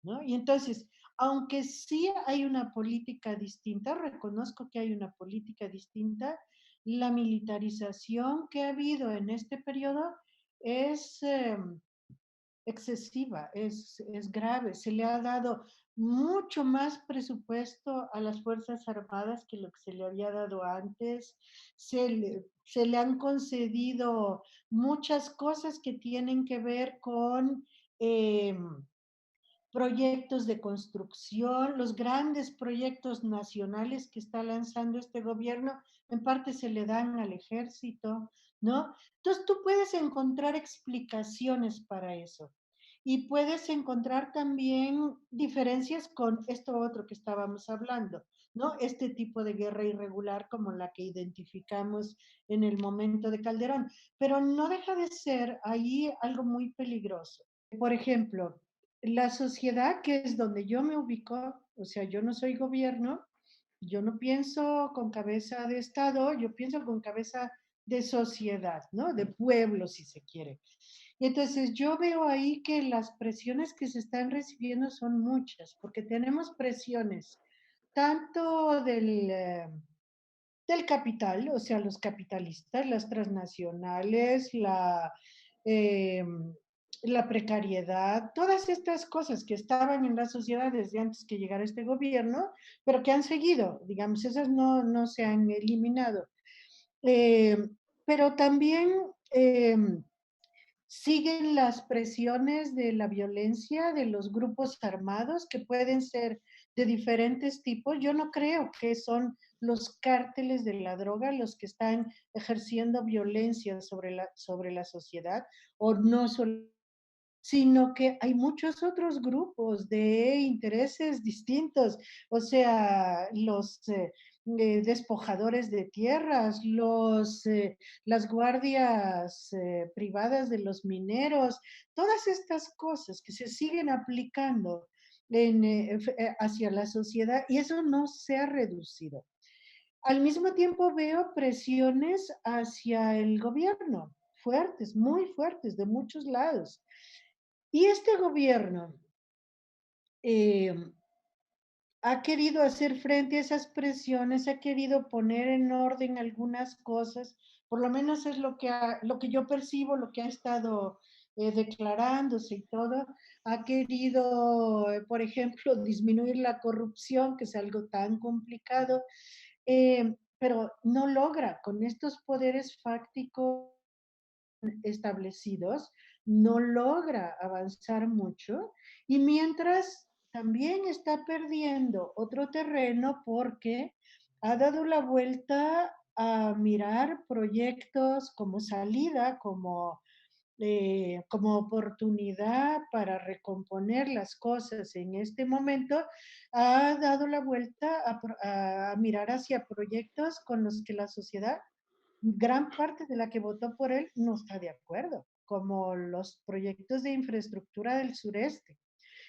¿no? Y entonces, aunque sí hay una política distinta, reconozco que hay una política distinta, la militarización que ha habido en este periodo es excesiva, es grave. Se le ha dado mucho más presupuesto a las Fuerzas Armadas que lo que se le había dado antes. Se le han concedido muchas cosas que tienen que ver con eh, proyectos de construcción, los grandes proyectos nacionales que está lanzando este gobierno, en parte se le dan al ejército, ¿no? Entonces tú puedes encontrar explicaciones para eso. Y puedes encontrar también diferencias con esto otro que estábamos hablando, ¿no? Este tipo de guerra irregular como la que identificamos en el momento de Calderón. Pero no deja de ser ahí algo muy peligroso. Por ejemplo, la sociedad, que es donde yo me ubico, o sea, yo no soy gobierno, yo no pienso con cabeza de Estado, yo pienso con cabeza de sociedad, ¿no? De pueblo, si se quiere. Y entonces yo veo ahí que las presiones que se están recibiendo son muchas, porque tenemos presiones tanto del capital, o sea, los capitalistas, las transnacionales, eh, la precariedad, todas estas cosas que estaban en la sociedad desde antes que llegara este gobierno, pero que han seguido, digamos, esas no se han eliminado. Eh, pero también eh, siguen las presiones de la violencia de los grupos armados que pueden ser de diferentes tipos. Yo no creo que son los cárteles de la droga los que están ejerciendo violencia sobre la sociedad o no solo, sino que hay muchos otros grupos de intereses distintos, o sea, los despojadores de tierras, las guardias privadas de los mineros, todas estas cosas que se siguen aplicando hacia la sociedad y eso no se ha reducido. Al mismo tiempo veo presiones hacia el gobierno, fuertes, muy fuertes, de muchos lados. Y este gobierno eh, ha querido hacer frente a esas presiones, ha querido poner en orden algunas cosas, por lo menos es lo que yo percibo, lo que ha estado declarándose y todo, ha querido, por ejemplo, disminuir la corrupción, que es algo tan complicado, pero no logra con estos poderes fácticos establecidos, no logra avanzar mucho y mientras también está perdiendo otro terreno porque ha dado la vuelta a mirar proyectos como salida, como oportunidad para recomponer las cosas en este momento, ha dado la vuelta a mirar hacia proyectos con los que la sociedad gran parte de la que votó por él no está de acuerdo, como los proyectos de infraestructura del sureste,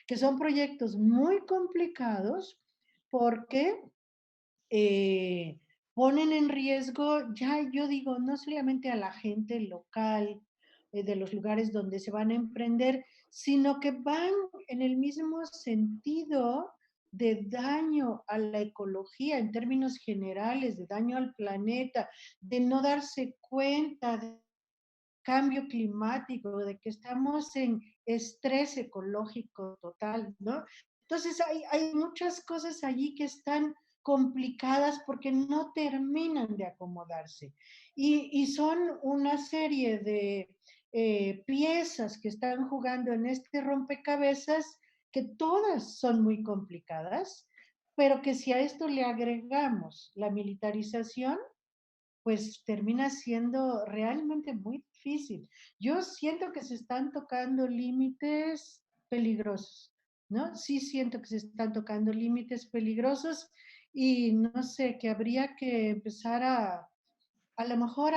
que son proyectos muy complicados porque eh, ponen en riesgo, ya yo digo, no solamente a la gente local de los lugares donde se van a emprender, sino que van en el mismo sentido de daño a la ecología en términos generales, de daño al planeta, de no darse cuenta del cambio climático, de que estamos en estrés ecológico total, ¿no? Entonces hay muchas cosas allí que están complicadas porque no terminan de acomodarse. Y son una serie de piezas que están jugando en este rompecabezas que todas son muy complicadas, pero que si a esto le agregamos la militarización, pues termina siendo realmente muy difícil. Yo siento que se están tocando límites peligrosos, ¿no? Sí siento que se están tocando límites peligrosos y no sé, que habría que empezar a lo mejor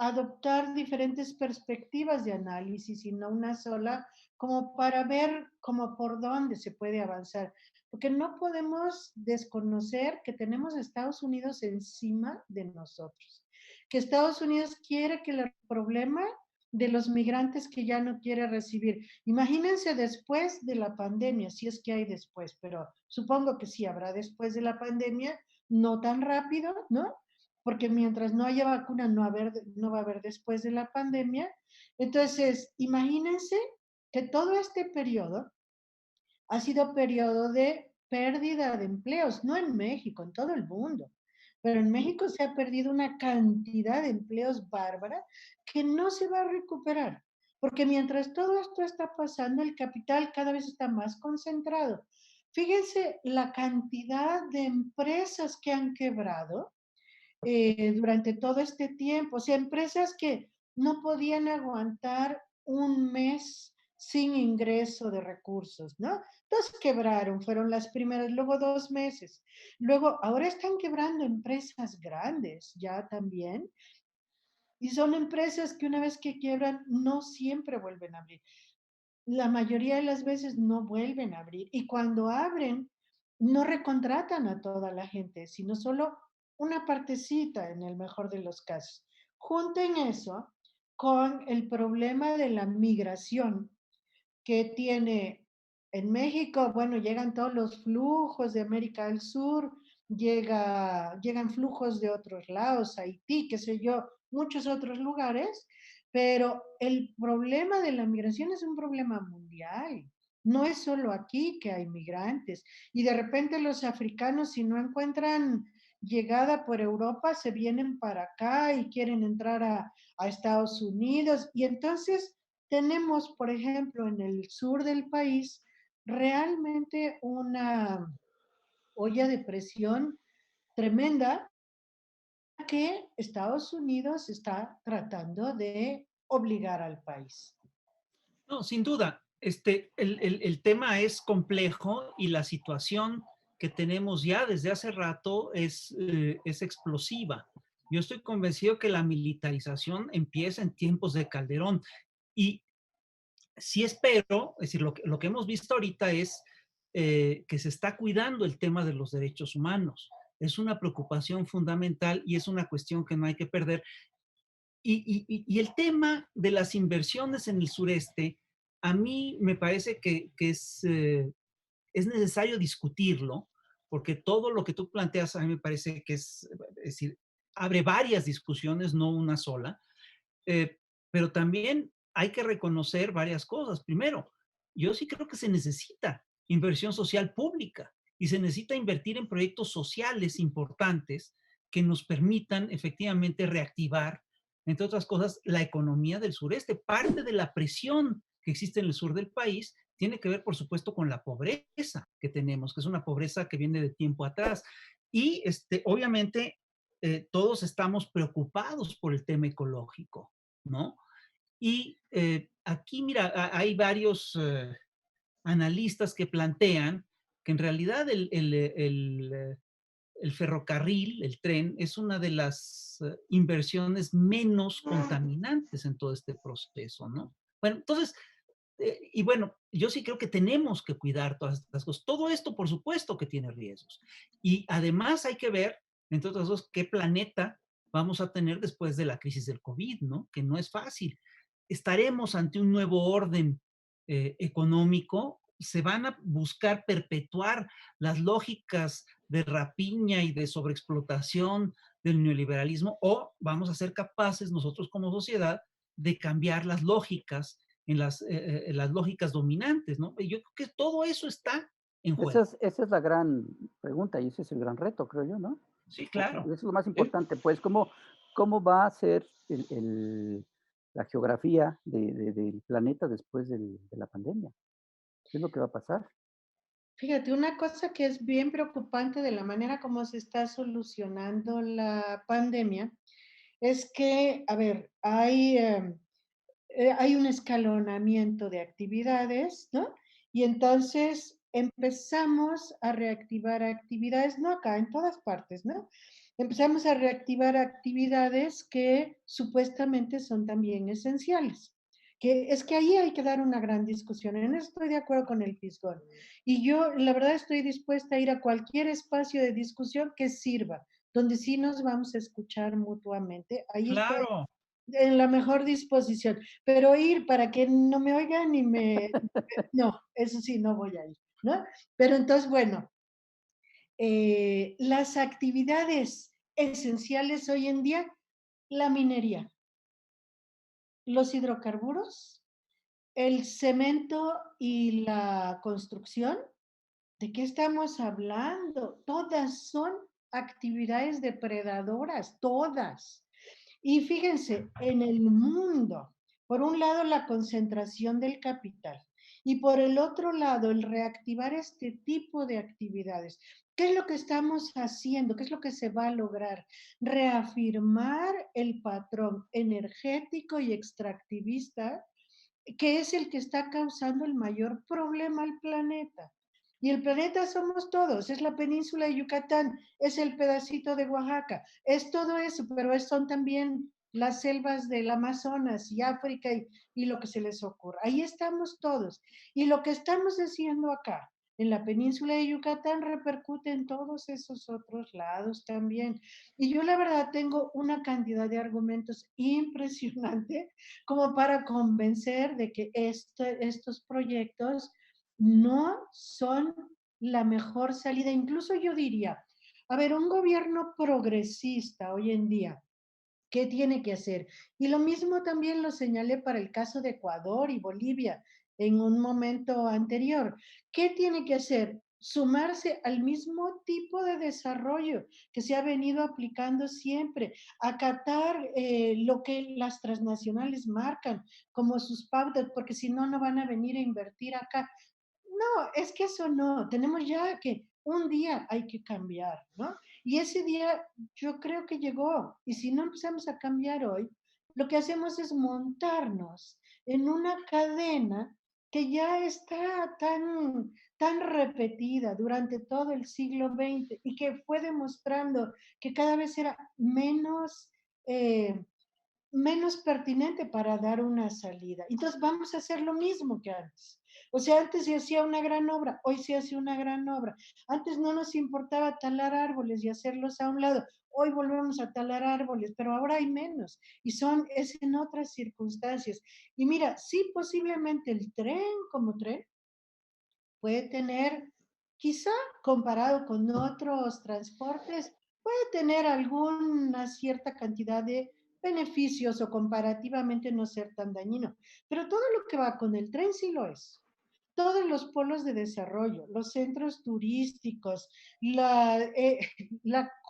adoptar diferentes perspectivas de análisis y no una sola, como para ver como por dónde se puede avanzar. Porque no podemos desconocer que tenemos a Estados Unidos encima de nosotros, que Estados Unidos quiere que el problema de los migrantes que ya no quiere recibir. Imagínense después de la pandemia, si es que hay después, pero supongo que sí habrá después de la pandemia, no tan rápido, ¿no? Porque mientras no haya vacuna no va a haber después de la pandemia. Entonces, imagínense que todo este periodo ha sido periodo de pérdida de empleos, no en México, en todo el mundo. Pero en México se ha perdido una cantidad de empleos bárbara que no se va a recuperar, porque mientras todo esto está pasando, el capital cada vez está más concentrado. Fíjense la cantidad de empresas que han quebrado durante todo este tiempo, o sea, empresas que no podían aguantar un mes sin ingreso de recursos, ¿no? Entonces quebraron, fueron las primeras, luego 2 meses, luego ahora están quebrando empresas grandes ya también, y son empresas que una vez que quiebran no siempre vuelven a abrir. La mayoría de las veces no vuelven a abrir y cuando abren no recontratan a toda la gente, sino solo una partecita en el mejor de los casos. Junten eso con el problema de la migración que tiene en México, bueno, llegan todos los flujos de América del Sur, llegan flujos de otros lados, Haití, qué sé yo, muchos otros lugares, pero el problema de la migración es un problema mundial. No es solo aquí que hay migrantes. Y de repente los africanos, si no encuentran llegada por Europa, se vienen para acá y quieren entrar a Estados Unidos. Y entonces tenemos, por ejemplo, en el sur del país, realmente una olla de presión tremenda que Estados Unidos está tratando de obligar al país. No, sin duda, el tema es complejo y la situación que tenemos ya desde hace rato es explosiva. Yo estoy convencido que la militarización empieza en tiempos de Calderón y sí espero, es decir, lo que hemos visto ahorita es que se está cuidando el tema de los derechos humanos. Es una preocupación fundamental y es una cuestión que no hay que perder. Y el tema de las inversiones en el sureste, a mí me parece que es necesario discutirlo, porque todo lo que tú planteas a mí me parece que es decir, abre varias discusiones, no una sola, eh, pero también hay que reconocer varias cosas. Primero, yo sí creo que se necesita inversión social pública y se necesita invertir en proyectos sociales importantes que nos permitan efectivamente reactivar, entre otras cosas, la economía del sureste. Parte de la presión que existe en el sur del país tiene que ver, por supuesto, con la pobreza que tenemos, que es una pobreza que viene de tiempo atrás. Y obviamente todos estamos preocupados por el tema ecológico, ¿no? Y aquí, mira, hay varios analistas que plantean que en realidad el ferrocarril, el tren, es una de las inversiones menos contaminantes en todo este proceso, ¿no? Bueno, entonces, y bueno, yo sí creo que tenemos que cuidar todas estas cosas. Todo esto, por supuesto, que tiene riesgos. Y además hay que ver, entre otras cosas, qué planeta vamos a tener después de la crisis del COVID, ¿no? Que no es fácil. Estaremos ante un nuevo orden económico, se van a buscar perpetuar las lógicas de rapiña y de sobreexplotación del neoliberalismo, o vamos a ser capaces nosotros como sociedad de cambiar las lógicas en las lógicas dominantes, ¿no? Yo creo que todo eso está en juego. Esa es la gran pregunta y ese es el gran reto, creo yo, ¿no? Sí, claro. Eso es lo más importante, pues, ¿cómo va a ser la geografía del planeta después de la pandemia? ¿Qué es lo que va a pasar? Fíjate, una cosa que es bien preocupante de la manera como se está solucionando la pandemia es que, a ver, hay un escalonamiento de actividades, ¿no? Y entonces empezamos a reactivar actividades, no acá, en todas partes, ¿no? empezamos a reactivar actividades que supuestamente son también esenciales. Que es que ahí hay que dar una gran discusión. En eso estoy de acuerdo con el Fisgón. Y yo, la verdad, estoy dispuesta a ir a cualquier espacio de discusión que sirva, donde sí nos vamos a escuchar mutuamente. Ahí estoy Claro. en la mejor disposición. Pero ir para que no me oigan y me... No, eso sí, no voy a ir, ¿no? Pero entonces, bueno, las actividades esenciales hoy en día, la minería, los hidrocarburos, el cemento y la construcción. ¿De qué estamos hablando? Todas son actividades depredadoras, todas. Y fíjense, en el mundo, por un lado la concentración del capital y por el otro lado el reactivar este tipo de actividades. ¿Qué es lo que estamos haciendo? ¿Qué es lo que se va a lograr? Reafirmar el patrón energético y extractivista que es el que está causando el mayor problema al planeta. Y el planeta somos todos, es la península de Yucatán, es el pedacito de Oaxaca, es todo eso, pero son también las selvas del Amazonas y África y lo que se les ocurra. Ahí estamos todos. Y lo que estamos haciendo acá, en la península de Yucatán, repercute en todos esos otros lados también. Y yo la verdad tengo una cantidad de argumentos impresionante como para convencer de que estos proyectos no son la mejor salida. Incluso yo diría, a ver, un gobierno progresista hoy en día, ¿qué tiene que hacer? Y lo mismo también lo señalé para el caso de Ecuador y Bolivia en un momento anterior. ¿Qué tiene que hacer? Sumarse al mismo tipo de desarrollo que se ha venido aplicando siempre, acatar lo que las transnacionales marcan como sus pautas, porque si no, no van a venir a invertir acá. No, es que eso no, tenemos ya que un día hay que cambiar, ¿no? Y ese día yo creo que llegó, y si no empezamos a cambiar hoy, lo que hacemos es montarnos en una cadena que ya está tan repetida durante todo el siglo XX y que fue demostrando que cada vez era eh, menos pertinente para dar una salida. Entonces vamos a hacer lo mismo que antes. O sea, antes se hacía una gran obra, hoy se hace una gran obra. Antes no nos importaba talar árboles y hacerlos a un lado. Hoy volvemos a talar árboles, pero ahora hay menos y es en otras circunstancias. Y mira, sí, posiblemente el tren como tren puede tener, quizá comparado con otros transportes, puede tener alguna cierta cantidad de beneficios o comparativamente no ser tan dañino. Pero todo lo que va con el tren sí lo es. Todos los polos de desarrollo, los centros turísticos, la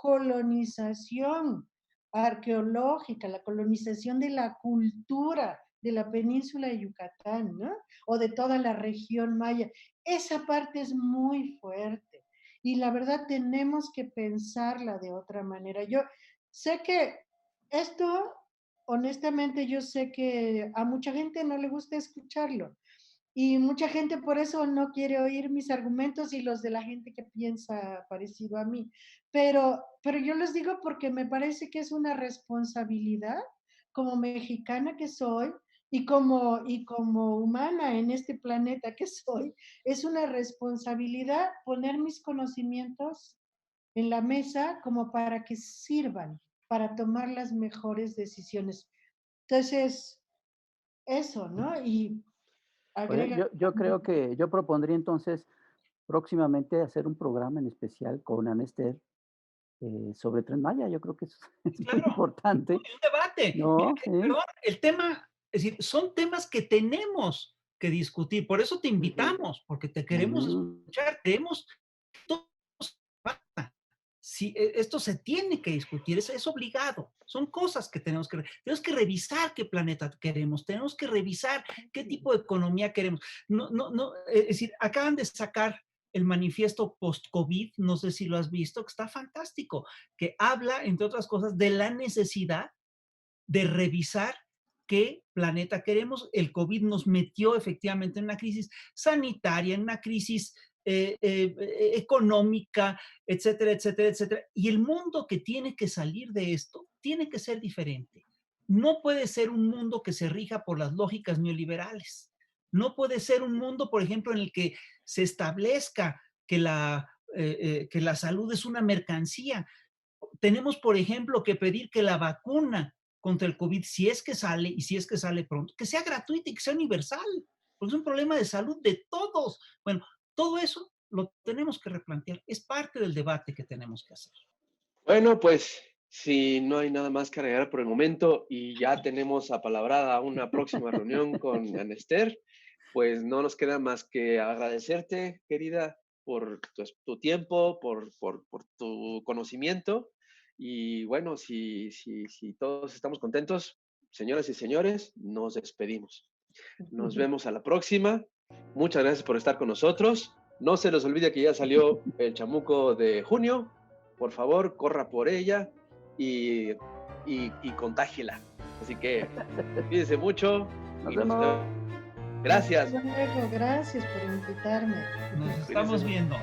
colonización arqueológica, la colonización de la cultura de la península de Yucatán, ¿no? O de toda la región maya. Esa parte es muy fuerte y la verdad tenemos que pensarla de otra manera. Yo sé que esto, honestamente, yo sé que a mucha gente no le gusta escucharlo y mucha gente por eso no quiere oír mis argumentos y los de la gente que piensa parecido a mí. Pero yo les digo porque me parece que es una responsabilidad como mexicana que soy y como humana en este planeta que soy, es una responsabilidad poner mis conocimientos en la mesa como para que sirvan para tomar las mejores decisiones. Entonces, eso, ¿no? Y Bueno, agrega. yo creo que yo propondría entonces próximamente hacer un programa en especial con Anester sobre Tren Maya. Yo creo que eso es muy Claro, importante, un debate. Mira ¿no? que, perdón, el tema, es decir, son temas que tenemos que discutir. Por eso te Ujú, invitamos, porque te queremos ujú. escuchar, queremos todo se debata. Sí, esto se tiene que discutir, es obligado. Son cosas que tenemos que revisar qué planeta queremos, tenemos que revisar qué tipo de economía queremos. No, no, no, es decir, acaban de sacar el manifiesto post-COVID, no sé si lo has visto, que está fantástico, que habla, entre otras cosas, de la necesidad de revisar qué planeta queremos. El COVID nos metió efectivamente en una crisis sanitaria, en una crisis económica, etcétera, etcétera, etcétera. Y el mundo que tiene que salir de esto tiene que ser diferente. No puede ser un mundo que se rija por las lógicas neoliberales. No puede ser un mundo, por ejemplo, en el que se establezca que la salud es una mercancía. Tenemos, por ejemplo, que pedir que la vacuna contra el COVID, si es que sale y si es que sale pronto, que sea gratuita y que sea universal, porque es un problema de salud de todos. Bueno, todo eso lo tenemos que replantear. Es parte del debate que tenemos que hacer. Bueno, pues si no hay nada más que agregar por el momento y ya tenemos apalabrada una próxima reunión con Anester, pues no nos queda más que agradecerte, querida, por tu tiempo, por tu conocimiento. Y bueno, si todos estamos contentos, señoras y señores, nos despedimos. Nos vemos a la próxima. Muchas gracias por estar con nosotros. No se les olvide que ya salió el chamuco de junio. Por favor, corra por ella y contágiela. Así que cuídense mucho. Nos vemos. Gracias. Hasta luego, gracias por invitarme. Nos estamos viendo.